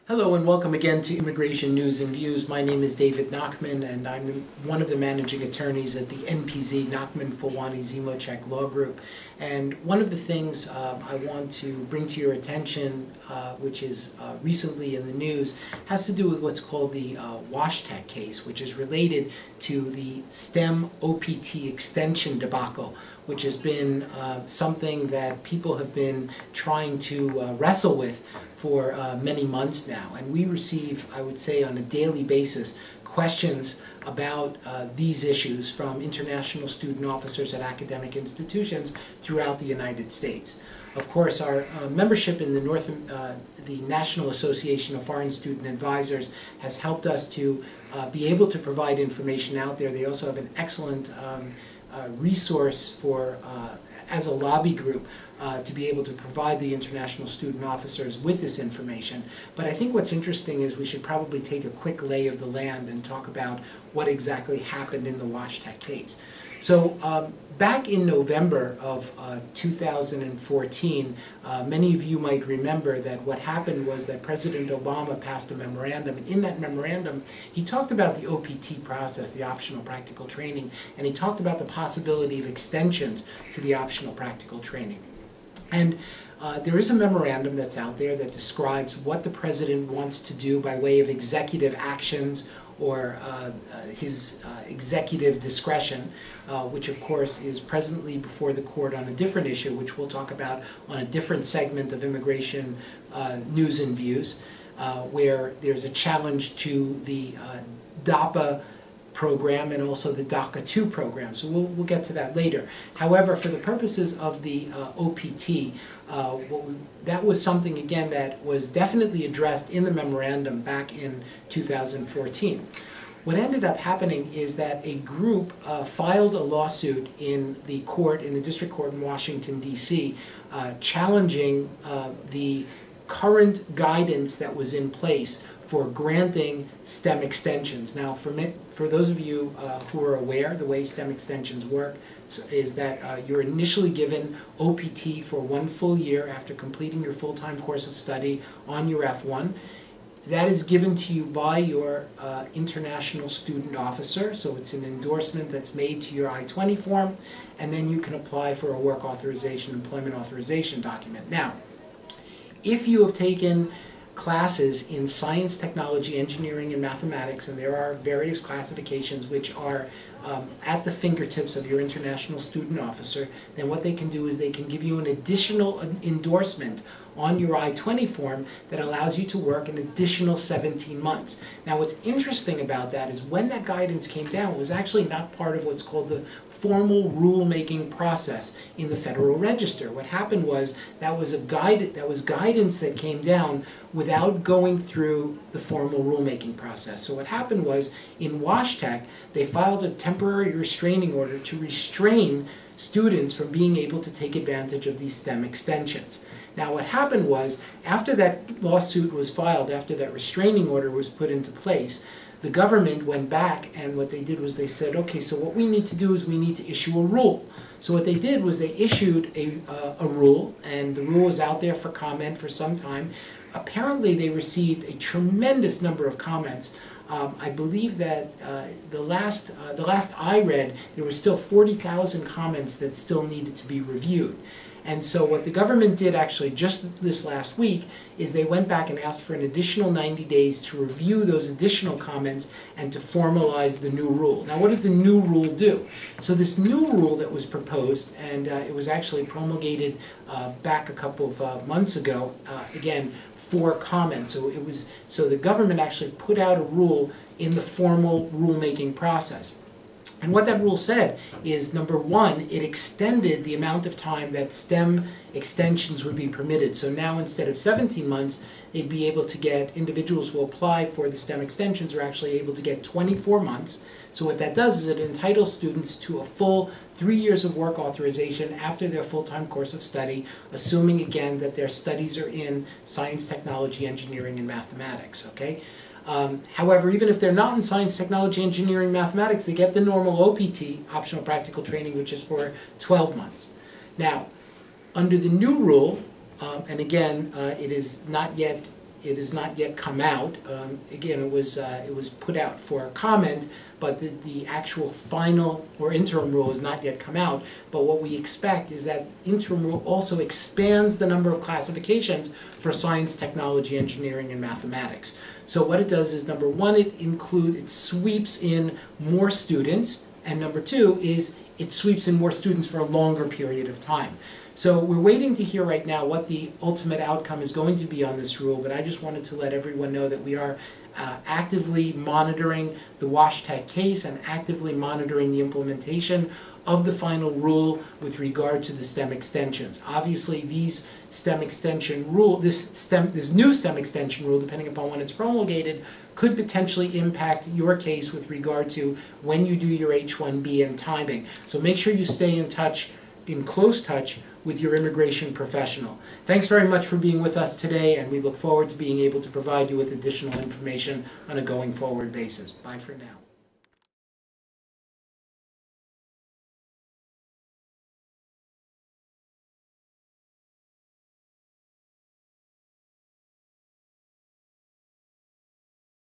Hello and welcome again to Immigration News and Views. My name is David Nachman and I'm one of the managing attorneys at the NPZ, Nachman Fulwani Zimochek Law Group. And one of the things I want to bring to your attention, which is recently in the news, has to do with what's called the WashTech case, which is related to the STEM OPT extension debacle, which has been something that people have been trying to wrestle with for many months now. And we receive, I would say, on a daily basis, questions about these issues from international student officers at academic institutions throughout the United States. Of course, our membership in the National Association of Foreign Student Advisors has helped us to be able to provide information out there. They also have an excellent resource for as a lobby group to be able to provide the international student officers with this information. But I think what's interesting is we should probably take a quick lay of the land and talk about what exactly happened in the WashTech case. So back in November of 2014, many of you might remember that what happened was that President Obama passed a memorandum, and in that memorandum he talked about the OPT process, the optional practical training, and he talked about the possibility of extensions to the optional practical training. And there is a memorandum that's out there that describes what the President wants to do by way of executive actions or his executive discretion, which of course is presently before the court on a different issue, which we'll talk about on a different segment of Immigration News and Views, where there's a challenge to the DAPA program and also the DACA 2 program. So we'll get to that later. However, for the purposes of the OPT, that was something, again, that was definitely addressed in the memorandum back in 2014. What ended up happening is that a group filed a lawsuit in the court, in the district court in Washington, D.C., challenging the current guidance that was in place for granting STEM extensions. Now, for those of you who are aware, the way STEM extensions work is that you're initially given OPT for 1 full year after completing your full-time course of study on your F1. That is given to you by your international student officer, so it's an endorsement that's made to your I-20 form, and then you can apply for a work authorization, employment authorization document. Now, if you have taken classes in science, technology, engineering, and mathematics, and there are various classifications which are at the fingertips of your international student officer, then what they can do is they can give you an additional endorsement on your I-20 form that allows you to work an additional 17 months. Now, what's interesting about that is when that guidance came down, it was actually not part of what's called the formal rulemaking process in the Federal Register. What happened was that was guidance that came down without going through the formal rulemaking process. So what happened was in WashTech, they filed a temporary restraining order to restrain students from being able to take advantage of these STEM extensions. Now, what happened was, after that lawsuit was filed, after that restraining order was put into place, the government went back, and what they did was they said, okay, so what we need to do is we need to issue a rule. So what they did was they issued a rule, and the rule was out there for comment for some time. Apparently, they received a tremendous number of comments. I believe that the last I read, there were still 40,000 comments that still needed to be reviewed. And so what the government did actually just this last week is they went back and asked for an additional 90 days to review those additional comments and to formalize the new rule. Now, what does the new rule do? So this new rule that was proposed, and it was actually promulgated back a couple of months ago, again, for comment. So the government actually put out a rule in the formal rulemaking process. And what that rule said is, number one, it extended the amount of time that STEM extensions would be permitted. So now, instead of 17 months, they'd be able to get, individuals who apply for the STEM extensions are actually able to get 24 months. So what that does is it entitles students to a full 3 years of work authorization after their full-time course of study, assuming, again, that their studies are in science, technology, engineering, and mathematics, okay? However, even if they're not in science, technology, engineering, mathematics, they get the normal OPT, optional practical training, which is for 12 months. Now, under the new rule, and again, it is not yet It has not yet come out. Again, it was put out for comment, but the actual final or interim rule has not yet come out. But what we expect is that interim rule also expands the number of classifications for science, technology, engineering, and mathematics. So what it does is, number one, it sweeps in more students, and number two is it sweeps in more students for a longer period of time. So we're waiting to hear right now what the ultimate outcome is going to be on this rule, but I just wanted to let everyone know that we are actively monitoring the WashTech case and actively monitoring the implementation of the final rule with regard to the STEM extensions. Obviously, these STEM extension rule, this new STEM extension rule, depending upon when it's promulgated, could potentially impact your case with regard to when you do your H-1B and timing. So make sure you stay in close touch with your immigration professional. Thanks very much for being with us today, and we look forward to being able to provide you with additional information on a going forward basis. Bye for now.